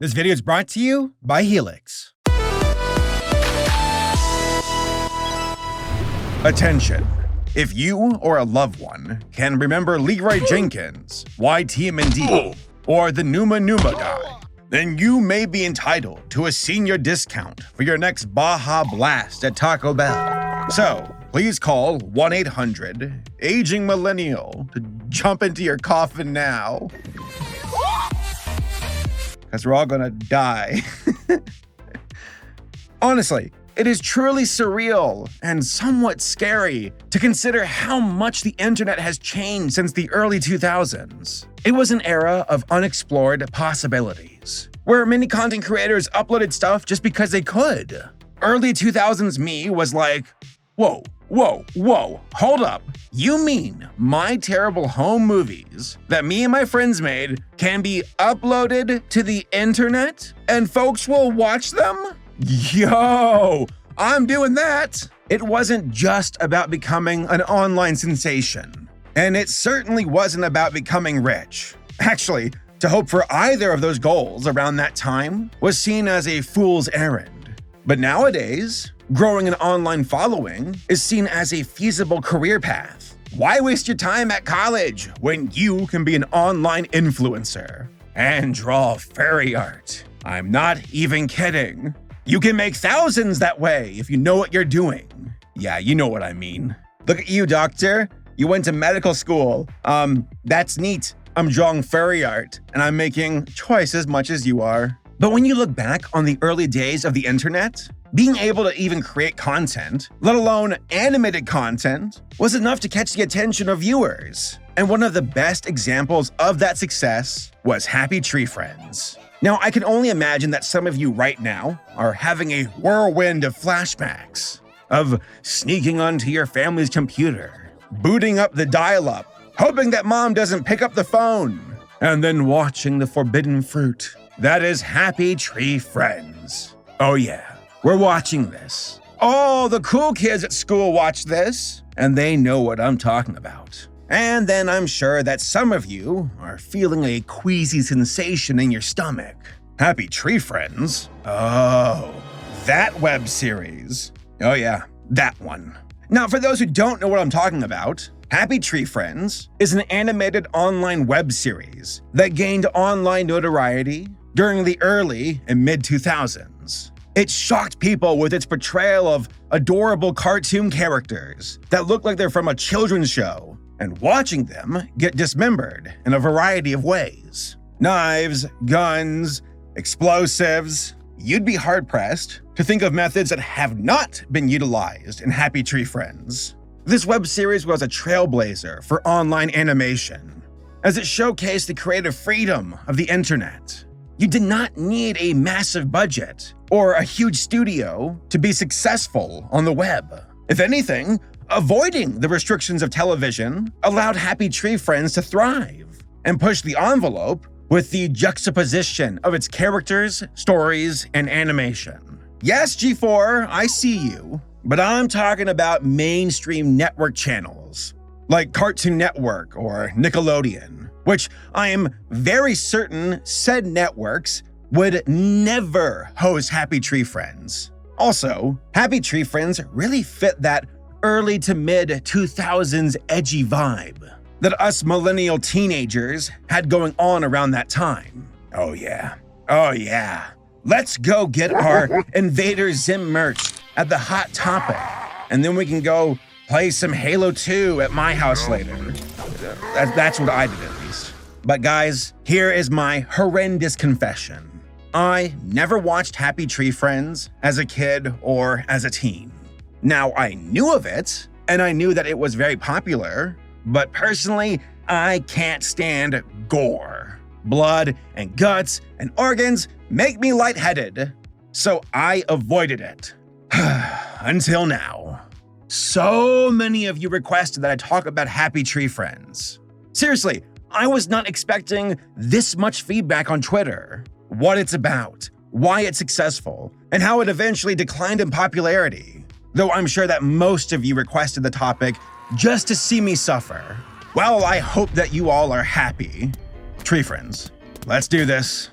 This video is brought to you by Helix. Attention. If you or a loved one can remember Leroy Jenkins, YTMND, or the Numa guy, then you may be entitled to a senior discount for your next Baja Blast at Taco Bell. So, please call 1-800-AGING-MILLENNIAL to jump into your coffin now. Because we're all gonna die. Honestly, it is truly surreal and somewhat scary to consider how much the internet has changed since the early 2000s. It was an era of unexplored possibilities, where many content creators uploaded stuff just because they could. Early 2000s me was like, whoa, hold up. You mean my terrible home movies that me and my friends made can be uploaded to the internet and folks will watch them? Yo, I'm doing that. It wasn't just about becoming an online sensation, and it certainly wasn't about becoming rich. Actually, to hope for either of those goals around that time was seen as a fool's errand. But nowadays, growing an online following is seen as a feasible career path. Why waste your time at college when you can be an online influencer and draw fairy art? I'm not even kidding. You can make thousands that way if you know what you're doing. Yeah, you know what I mean. Look at you, doctor. You went to medical school. That's neat. I'm drawing fairy art and I'm making twice as much as you are. But when you look back on the early days of the internet, being able to even create content, let alone animated content, was enough to catch the attention of viewers. And one of the best examples of that success was Happy Tree Friends. Now, I can only imagine that some of you right now are having a whirlwind of flashbacks, of sneaking onto your family's computer, booting up the dial-up, hoping that mom doesn't pick up the phone, and then watching the forbidden fruit. That is Happy Tree Friends. Oh yeah. We're watching this. All the cool kids at school watch this, and they know what I'm talking about. And then I'm sure that some of you are feeling a queasy sensation in your stomach. Happy Tree Friends? Oh, that web series. Oh yeah, that one. Now, for those who don't know what I'm talking about, Happy Tree Friends is an animated online web series that gained online notoriety during the early and mid-2000s. It shocked people with its portrayal of adorable cartoon characters that look like they're from a children's show, and watching them get dismembered in a variety of ways. Knives, guns, explosives. You'd be hard-pressed to think of methods that have not been utilized in Happy Tree Friends. This web series was a trailblazer for online animation, as it showcased the creative freedom of the internet. You did not need a massive budget or a huge studio to be successful on the web. If anything, avoiding the restrictions of television allowed Happy Tree Friends to thrive and push the envelope with the juxtaposition of its characters, stories, and animation. Yes, G4, I see you, but I'm talking about mainstream network channels like Cartoon Network or Nickelodeon, which I am very certain said networks would never host Happy Tree Friends. Also, Happy Tree Friends really fit that early to mid-2000s edgy vibe that us millennial teenagers had going on around that time. Oh yeah. Let's go get our Invader Zim merch at the Hot Topic, and then we can go play some Halo 2 at my house later. That's what I did at least. But guys, here is my horrendous confession. I never watched Happy Tree Friends as a kid or as a teen. Now, I knew of it, and I knew that it was very popular, but personally, I can't stand gore. Blood and guts and organs make me lightheaded, so I avoided it. Until now. So many of you requested that I talk about Happy Tree Friends. Seriously, I was not expecting this much feedback on Twitter. What it's about, why it's successful, and how it eventually declined in popularity. Though I'm sure that most of you requested the topic just to see me suffer. Well, I hope that you all are happy. Tree Friends, let's do this.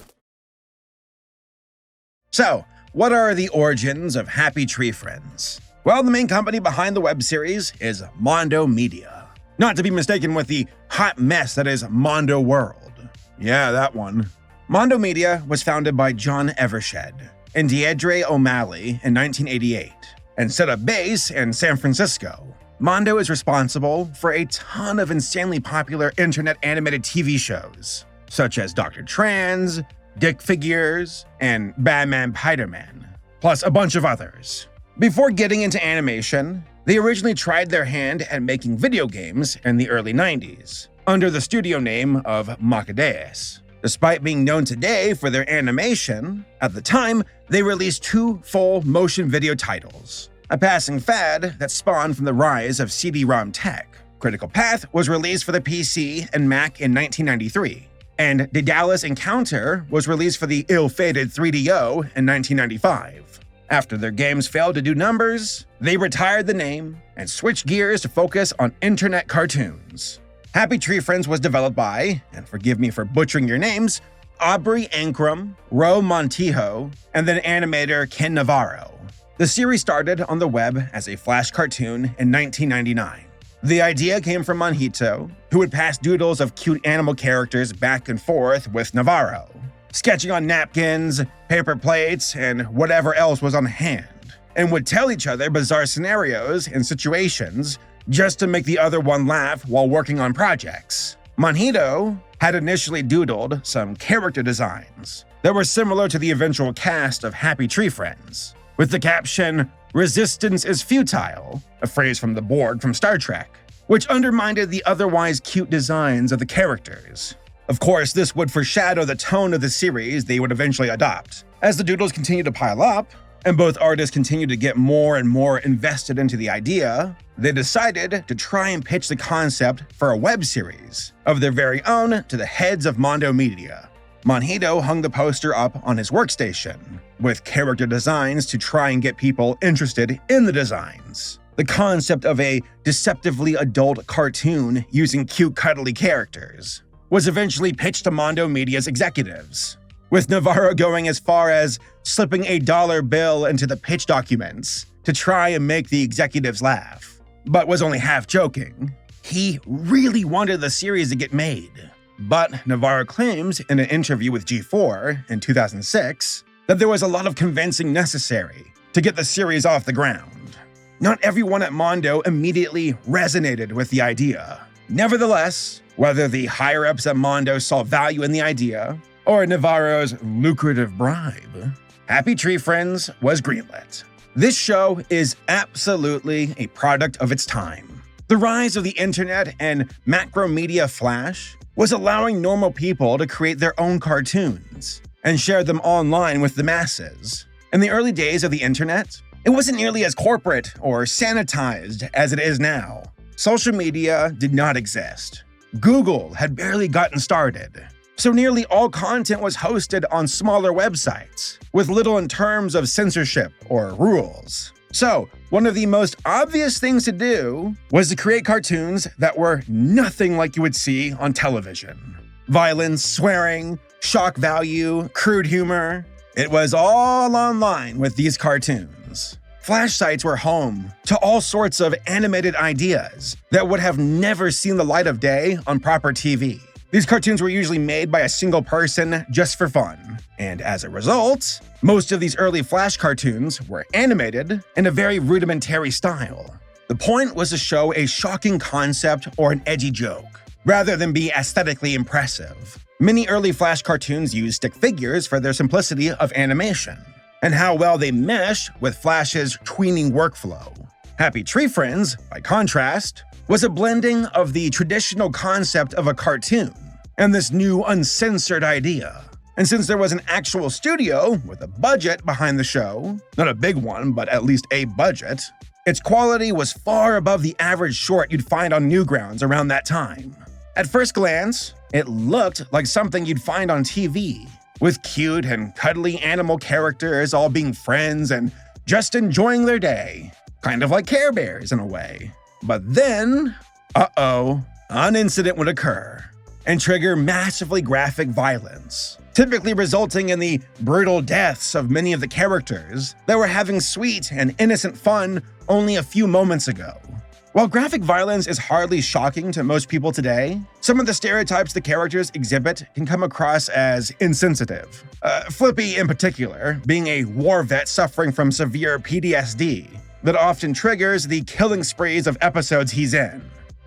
So, what are the origins of Happy Tree Friends? Well, the main company behind the web series is Mondo Media. Not to be mistaken with the hot mess that is Mondo World. Yeah, that one. Mondo Media was founded by John Evershed and Deirdre O'Malley in 1988 and set up base in San Francisco. Mondo is responsible for a ton of insanely popular internet animated TV shows, such as Dr. Trans, Dick Figures, and Batman Piderman, plus a bunch of others. Before getting into animation, they originally tried their hand at making video games in the early 90s, under the studio name of Maccadeus. Despite being known today for their animation, at the time, they released 2 full motion video titles, a passing fad that spawned from the rise of CD-ROM tech. Critical Path was released for the PC and Mac in 1993, and Daedalus Encounter was released for the ill-fated 3DO in 1995. After their games failed to do numbers, they retired the name and switched gears to focus on internet cartoons. Happy Tree Friends was developed by, and forgive me for butchering your names, Aubrey Ankrum, Ro Montijo, and then animator Ken Navarro. The series started on the web as a flash cartoon in 1999. The idea came from Montijo, who would pass doodles of cute animal characters back and forth with Navarro, sketching on napkins, paper plates, and whatever else was on hand, and would tell each other bizarre scenarios and situations just to make the other one laugh while working on projects. Montijo had initially doodled some character designs that were similar to the eventual cast of Happy Tree Friends, with the caption, "Resistance is futile," a phrase from the Borg from Star Trek, which undermined the otherwise cute designs of the characters. Of course, this would foreshadow the tone of the series they would eventually adopt. As the doodles continued to pile up, and both artists continued to get more and more invested into the idea, they decided to try and pitch the concept for a web series of their very own to the heads of Mondo Media. Montijo hung the poster up on his workstation, with character designs to try and get people interested in the designs. The concept of a deceptively adult cartoon using cute cuddly characters was eventually pitched to Mondo Media's executives, with Navarro going as far as slipping a dollar bill into the pitch documents to try and make the executives laugh, but was only half joking. He really wanted the series to get made. But Navarro claims in an interview with G4 in 2006 that there was a lot of convincing necessary to get the series off the ground. Not everyone at Mondo immediately resonated with the idea. Nevertheless, whether the higher-ups at Mondo saw value in the idea or Navarro's lucrative bribe, Happy Tree Friends was greenlit. This show is absolutely a product of its time. The rise of the internet and macromedia flash was allowing normal people to create their own cartoons and share them online with the masses. In the early days of the internet, it wasn't nearly as corporate or sanitized as it is now. Social media did not exist. Google had barely gotten started, so nearly all content was hosted on smaller websites, with little in terms of censorship or rules. So, one of the most obvious things to do was to create cartoons that were nothing like you would see on television. Violence, swearing, shock value, crude humor. It was all online with these cartoons. Flash sites were home to all sorts of animated ideas that would have never seen the light of day on proper TV. These cartoons were usually made by a single person just for fun, and as a result, most of these early Flash cartoons were animated in a very rudimentary style. The point was to show a shocking concept or an edgy joke, rather than be aesthetically impressive. Many early Flash cartoons used stick figures for their simplicity of animation, and how well they mesh with Flash's tweening workflow. Happy Tree Friends, by contrast, was a blending of the traditional concept of a cartoon and this new uncensored idea. And since there was an actual studio with a budget behind the show, not a big one, but at least a budget, its quality was far above the average short you'd find on Newgrounds around that time. At first glance, it looked like something you'd find on TV, with cute and cuddly animal characters all being friends and just enjoying their day, kind of like Care Bears in a way. But then, an incident would occur. and trigger massively graphic violence, typically resulting in the brutal deaths of many of the characters that were having sweet and innocent fun only a few moments ago. While graphic violence is hardly shocking to most people today, some of the stereotypes the characters exhibit can come across as insensitive. Flippy, in particular, being a war vet suffering from severe PTSD that often triggers the killing sprees of episodes he's in.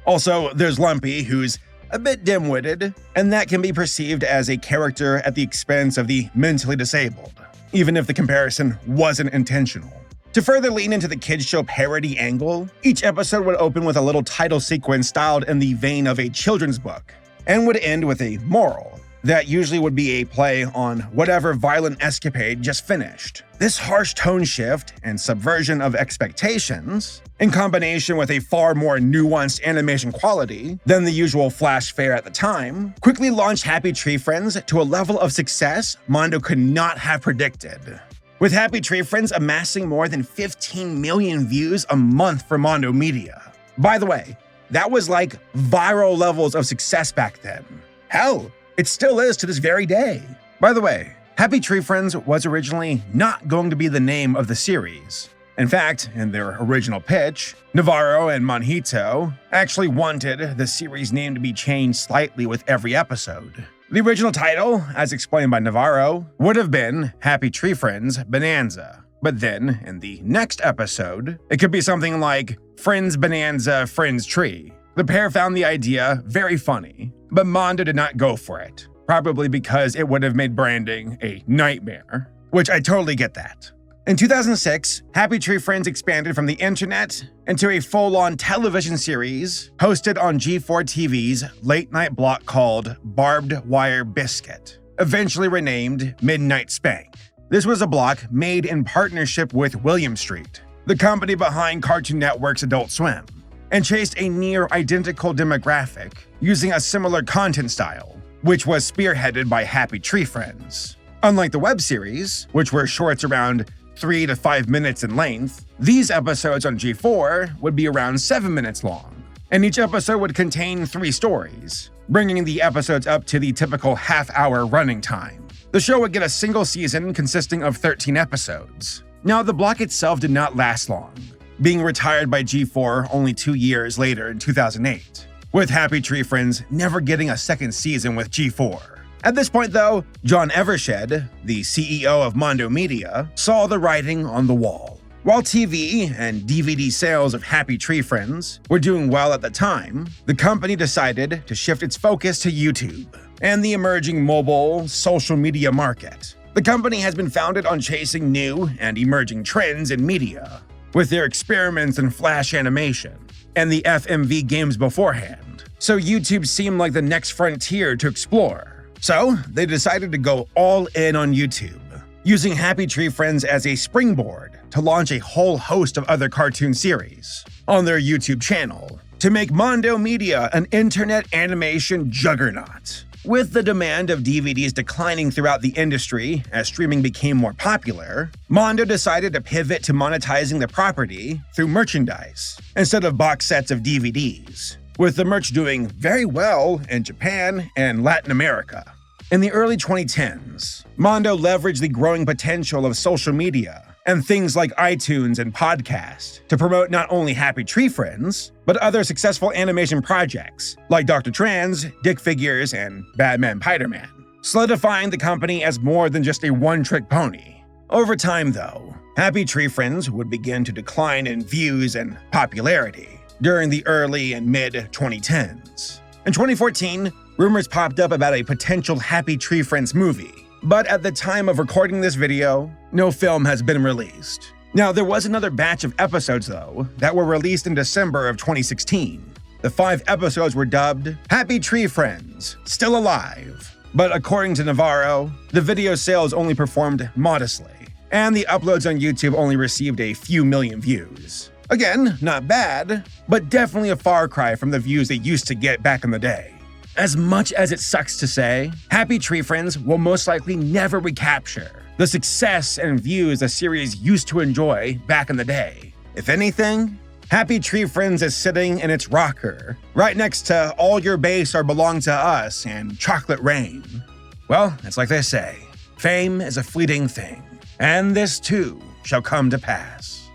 Also, there's Lumpy, who's a bit dim-witted, and that can be perceived as a character at the expense of the mentally disabled, even if the comparison wasn't intentional. To further lean into the kids show parody angle, each episode would open with a little title sequence styled in the vein of a children's book, and would end with a moral that usually would be a play on whatever violent escapade just finished. This harsh tone shift and subversion of expectations, in combination with a far more nuanced animation quality than the usual flash fare at the time, quickly launched Happy Tree Friends to a level of success Mondo could not have predicted, with Happy Tree Friends amassing more than 15 million views a month for Mondo Media. By the way, that was like viral levels of success back then. Hell, it still is to this very day. By the way, Happy Tree Friends was originally not going to be the name of the series. In fact, in their original pitch, Navarro and Monjito actually wanted the series name to be changed slightly with every episode. The original title, as explained by Navarro, would have been Happy Tree Friends Bonanza. But then, in the next episode, it could be something like Friends Bonanza Friends Tree. The pair found the idea very funny, but Mondo did not go for it, probably because it would have made branding a nightmare, which I totally get that. In 2006, Happy Tree Friends expanded from the internet into a full-on television series hosted on G4 TV's late-night block called Barbed Wire Biscuit, eventually renamed Midnight Spank. This was a block made in partnership with William Street, the company behind Cartoon Network's Adult Swim, and chased a near-identical demographic using a similar content style, which was spearheaded by Happy Tree Friends. Unlike the web series, which were shorts around 3 to 5 minutes in length, these episodes on G4 would be around 7 minutes long, and each episode would contain 3 stories, bringing the episodes up to the typical half-hour running time. The show would get a single season consisting of 13 episodes. Now, the block itself did not last long, being retired by G4 only 2 years later in 2008, with Happy Tree Friends never getting a second season with G4. At this point, though, John Evershed, the CEO of Mondo Media, saw the writing on the wall. While TV and DVD sales of Happy Tree Friends were doing well at the time, the company decided to shift its focus to YouTube and the emerging mobile social media market. The company has been founded on chasing new and emerging trends in media, with their experiments in Flash animation and the FMV games beforehand, so YouTube seemed like the next frontier to explore. So, they decided to go all in on YouTube, using Happy Tree Friends as a springboard to launch a whole host of other cartoon series on their YouTube channel, to make Mondo Media an internet animation juggernaut. With the demand of DVDs declining throughout the industry as streaming became more popular, Mondo decided to pivot to monetizing the property through merchandise, instead of box sets of DVDs, with the merch doing very well in Japan and Latin America. In the early 2010s, Mondo leveraged the growing potential of social media and things like iTunes and podcasts to promote not only Happy Tree Friends, but other successful animation projects like Dr. Trans, Dick Figures, and Batman Piderman, solidifying the company as more than just a one-trick pony. Over time, though, Happy Tree Friends would begin to decline in views and popularity during the early and mid-2010s. In 2014, rumors popped up about a potential Happy Tree Friends movie, but at the time of recording this video, no film has been released. Now, there was another batch of episodes, though, that were released in December of 2016. The 5 episodes were dubbed Happy Tree Friends, Still Alive. But according to Navarro, the video sales only performed modestly, and the uploads on YouTube only received a few million views. Again, not bad, but definitely a far cry from the views they used to get back in the day. As much as it sucks to say, Happy Tree Friends will most likely never recapture the success and views the series used to enjoy back in the day. If anything, Happy Tree Friends is sitting in its rocker, right next to All Your Base Are Belong to Us and Chocolate Rain. Well, it's like they say, fame is a fleeting thing, and this too shall come to pass.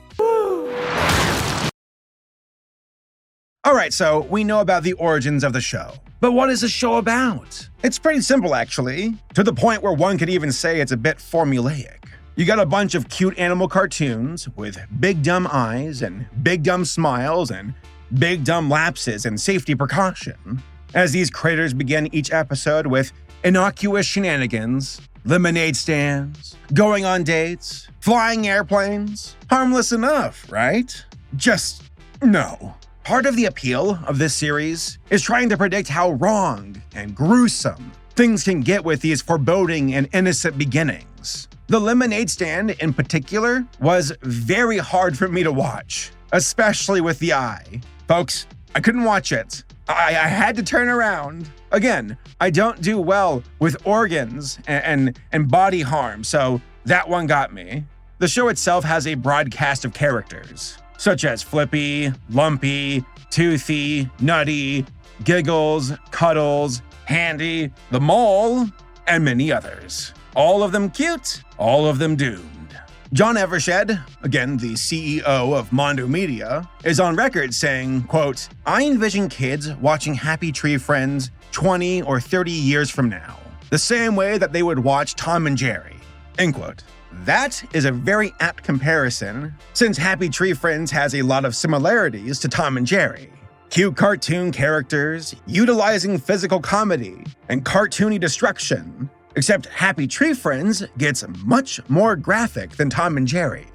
Alright, so we know about the origins of the show. But what is the show about? It's pretty simple, actually, to the point where one could even say it's a bit formulaic. You got a bunch of cute animal cartoons with big dumb eyes and big dumb smiles and big dumb lapses and safety precaution. As these critters begin each episode with innocuous shenanigans, lemonade stands, going on dates, flying airplanes. Harmless enough, right? Just no. Part of the appeal of this series is trying to predict how wrong and gruesome things can get with these foreboding and innocent beginnings. The lemonade stand, in particular, was very hard for me to watch, especially with the eye. Folks, I couldn't watch it. I had to turn around. Again, I don't do well with organs and body harm, so that one got me. The show itself has a broad cast of characters, such as Flippy, Lumpy, Toothy, Nutty, Giggles, Cuddles, Handy, the Mole, and many others. All of them cute, all of them doomed. John Evershed, again the CEO of Mondo Media, is on record saying, quote, "I envision kids watching Happy Tree Friends 20 or 30 years from now, the same way that they would watch Tom and Jerry," end quote. That is a very apt comparison, since Happy Tree Friends has a lot of similarities to Tom and Jerry. Cute cartoon characters, utilizing physical comedy, and cartoony destruction. Except Happy Tree Friends gets much more graphic than Tom and Jerry.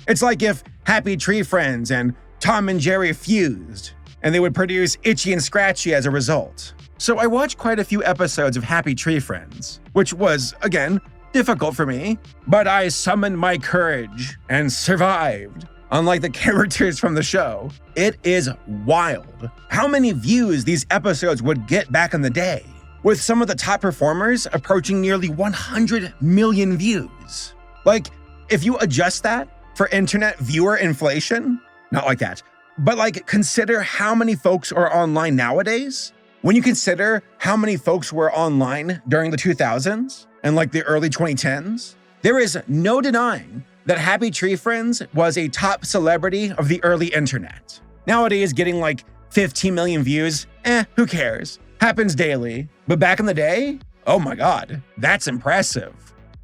It's like if Happy Tree Friends and Tom and Jerry fused, and they would produce Itchy and Scratchy as a result. So I watched quite a few episodes of Happy Tree Friends, which was, again, difficult for me, but I summoned my courage and survived. Unlike the characters from the show, it is wild how many views these episodes would get back in the day, with some of the top performers approaching nearly 100 million views. Like, if you adjust that for internet viewer inflation, not like that, but like consider how many folks are online nowadays. When you consider how many folks were online during the 2000s and like the early 2010s, there is no denying that Happy Tree Friends was a top celebrity of the early internet. Nowadays, getting like 15 million views, who cares? Happens daily. But back in the day, oh my god, that's impressive.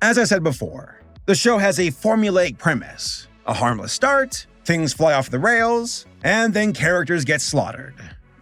As I said before, the show has a formulaic premise. A harmless start, things fly off the rails, and then characters get slaughtered.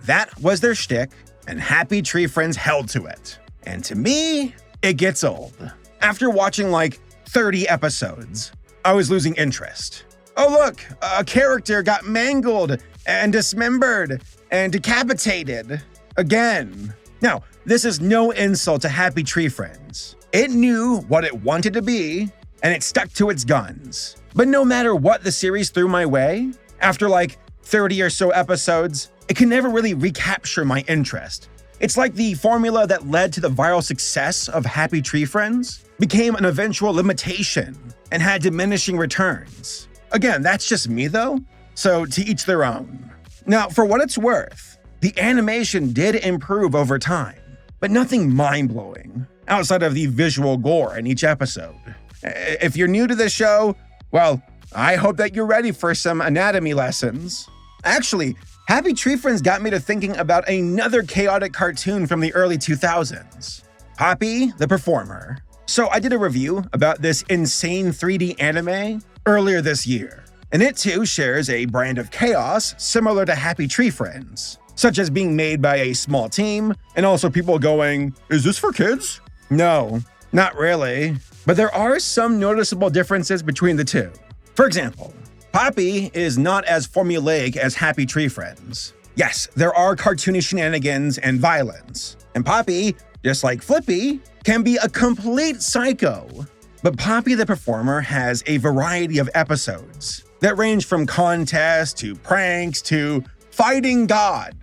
That was their shtick, and Happy Tree Friends held to it. And to me, it gets old. After watching like 30 episodes, I was losing interest. Oh look, a character got mangled and dismembered and decapitated. Again. Now, this is no insult to Happy Tree Friends. It knew what it wanted to be, and it stuck to its guns. But no matter what the series threw my way, after like 30 or so episodes, it can never really recapture my interest. It's like the formula that led to the viral success of Happy Tree Friends became an eventual limitation and had diminishing returns. Again, that's just me though, so to each their own. Now, for what it's worth, the animation did improve over time, but nothing mind-blowing outside of the visual gore in each episode. If you're new to this show, well, I hope that you're ready for some anatomy lessons. Actually, Happy Tree Friends got me to thinking about another chaotic cartoon from the early 2000s, Poppy the Performer. So I did a review about this insane 3D anime earlier this year, and it too shares a brand of chaos similar to Happy Tree Friends, such as being made by a small team, and also people going, "Is this for kids?" No, not really. But there are some noticeable differences between the two. For example, Poppy is not as formulaic as Happy Tree Friends. Yes, there are cartoony shenanigans and violence, and Poppy, just like Flippy, can be a complete psycho. But Poppy the Performer has a variety of episodes that range from contests to pranks to fighting God.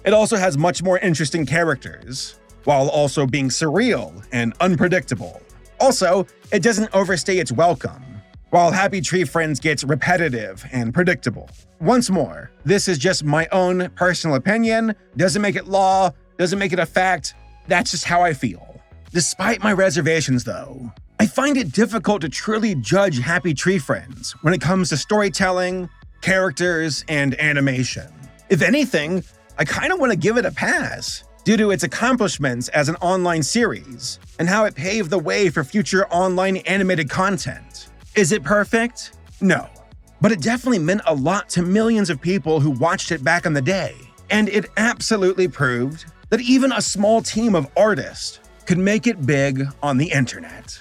It also has much more interesting characters, while also being surreal and unpredictable. Also, it doesn't overstay its welcome. while Happy Tree Friends gets repetitive and predictable. Once more, this is just my own personal opinion, doesn't make it law, doesn't make it a fact, that's just how I feel. Despite my reservations though, I find it difficult to truly judge Happy Tree Friends when it comes to storytelling, characters, and animation. If anything, I kinda wanna give it a pass, due to its accomplishments as an online series, and how it paved the way for future online animated content. Is it perfect? No. But it definitely meant a lot to millions of people who watched it back in the day, and it absolutely proved that even a small team of artists could make it big on the internet.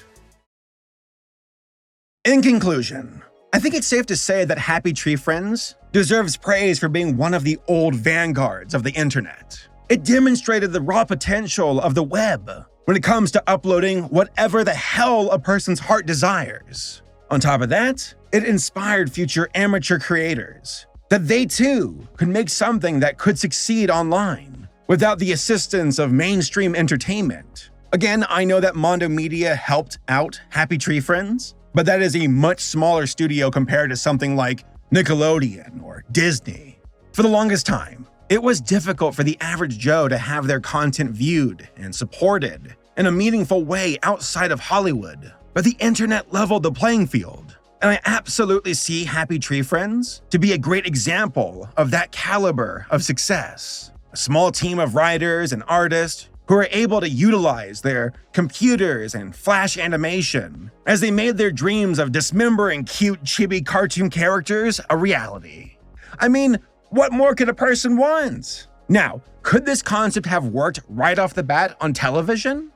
In conclusion, I think it's safe to say that Happy Tree Friends deserves praise for being one of the old vanguards of the internet. It demonstrated the raw potential of the web when it comes to uploading whatever the hell a person's heart desires. On top of that, it inspired future amateur creators that they too could make something that could succeed online without the assistance of mainstream entertainment. Again, I know that Mondo Media helped out Happy Tree Friends, but that is a much smaller studio compared to something like Nickelodeon or Disney. For the longest time, it was difficult for the average Joe to have their content viewed and supported in a meaningful way outside of Hollywood, but the internet leveled the playing field, and I absolutely see Happy Tree Friends to be a great example of that caliber of success. A small team of writers and artists who are able to utilize their computers and flash animation as they made their dreams of dismembering cute chibi cartoon characters a reality. I mean, what more could a person want? Now, could this concept have worked right off the bat on television?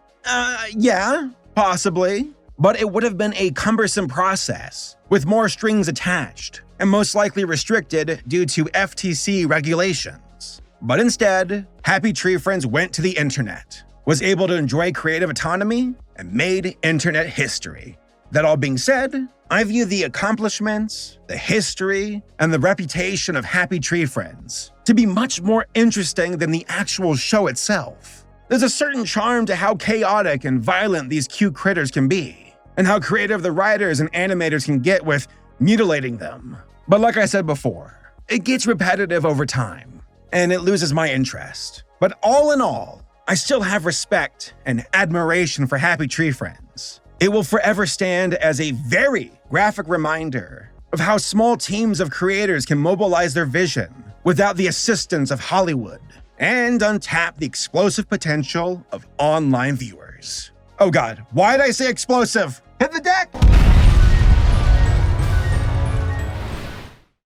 Yeah, possibly. But it would have been a cumbersome process, with more strings attached, and most likely restricted due to FTC regulations. But instead, Happy Tree Friends went to the internet, was able to enjoy creative autonomy, and made internet history. That all being said, I view the accomplishments, the history, and the reputation of Happy Tree Friends to be much more interesting than the actual show itself. There's a certain charm to how chaotic and violent these cute critters can be, and how creative the writers and animators can get with mutilating them. But like I said before, it gets repetitive over time, and it loses my interest. But all in all, I still have respect and admiration for Happy Tree Friends. It will forever stand as a very graphic reminder of how small teams of creators can mobilize their vision without the assistance of Hollywood and untap the explosive potential of online viewers. Oh God, why did I say explosive? Hit the deck!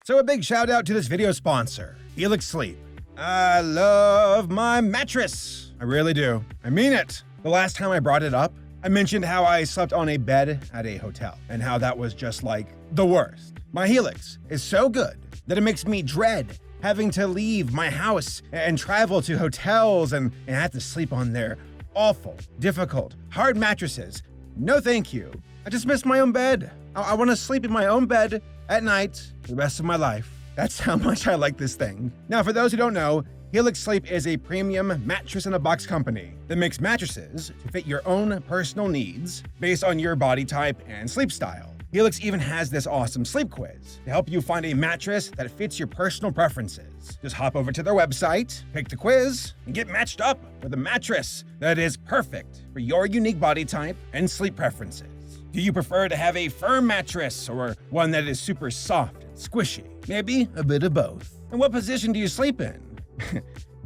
So a big shout out to this video sponsor, Helix Sleep. I love my mattress. I really do. I mean it. The last time I brought it up, I mentioned how I slept on a bed at a hotel and how that was just like the worst. My Helix is so good that it makes me dread having to leave my house and travel to hotels and have to sleep on their awful, difficult, hard mattresses. No thank you. I just miss my own bed. I want to sleep in my own bed at night for the rest of my life. That's how much I like this thing. Now, for those who don't know, Helix Sleep is a premium mattress-in-a-box company that makes mattresses to fit your own personal needs based on your body type and sleep style. Helix even has this awesome sleep quiz to help you find a mattress that fits your personal preferences. Just hop over to their website, pick the quiz, and get matched up with a mattress that is perfect for your unique body type and sleep preferences. Do you prefer to have a firm mattress or one that is super soft and squishy? Maybe a bit of both. And what position do you sleep in?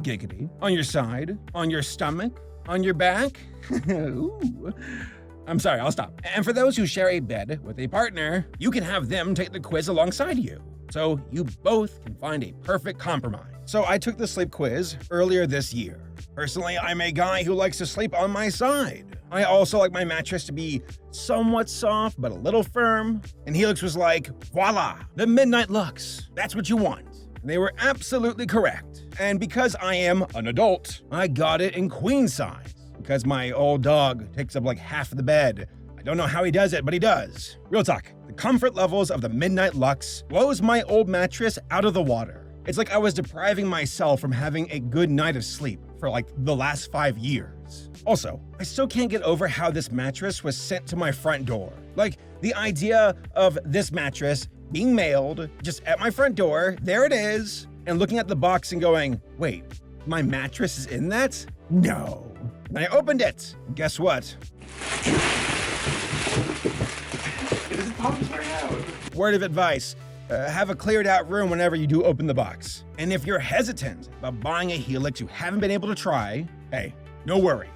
Giggity. On your side? On your stomach? On your back? Ooh. I'm sorry, I'll stop. And for those who share a bed with a partner, you can have them take the quiz alongside you, so you both can find a perfect compromise. So I took the sleep quiz earlier this year. Personally, I'm a guy who likes to sleep on my side. I also like my mattress to be somewhat soft, but a little firm. And Helix was like, voila, the midnight lux. That's what you want. And they were absolutely correct. And because I am an adult, I got it in queen size. Because my old dog takes up like half of the bed. I don't know how he does it, but he does. Real talk, the comfort levels of the Midnight Lux blows my old mattress out of the water. It's like I was depriving myself from having a good night of sleep for for like the last 5 years. Also, I still can't get over how this mattress was sent to my front door. Like, the idea of this mattress being mailed just at my front door, there it is, and looking at the box and going, wait, my mattress is in that? No. And I opened it. Guess what? It just pops right out. Word of advice, have a cleared out room whenever you do open the box. And if you're hesitant about buying a Helix you haven't been able to try, hey, no worries.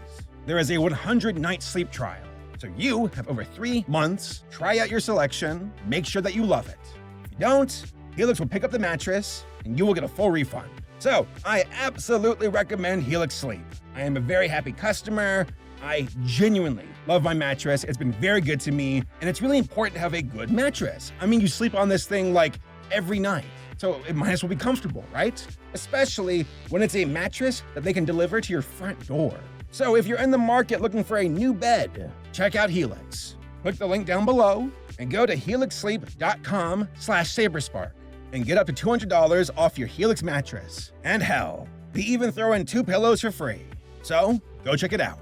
There is a 100-night sleep trial. So you have over 3 months, try out your selection, make sure that you love it. If you don't, Helix will pick up the mattress and you will get a full refund. So I absolutely recommend Helix Sleep. I am a very happy customer. I genuinely love my mattress. It's been very good to me, and it's really important to have a good mattress. I mean, you sleep on this thing like every night, so it might as well be comfortable, right? Especially when it's a mattress that they can deliver to your front door. So if you're in the market looking for a new bed, check out Helix. Click the link down below and go to helixsleep.com/Saberspark and get up to $200 off your Helix mattress. And hell, they even throw in 2 pillows for free. So go check it out.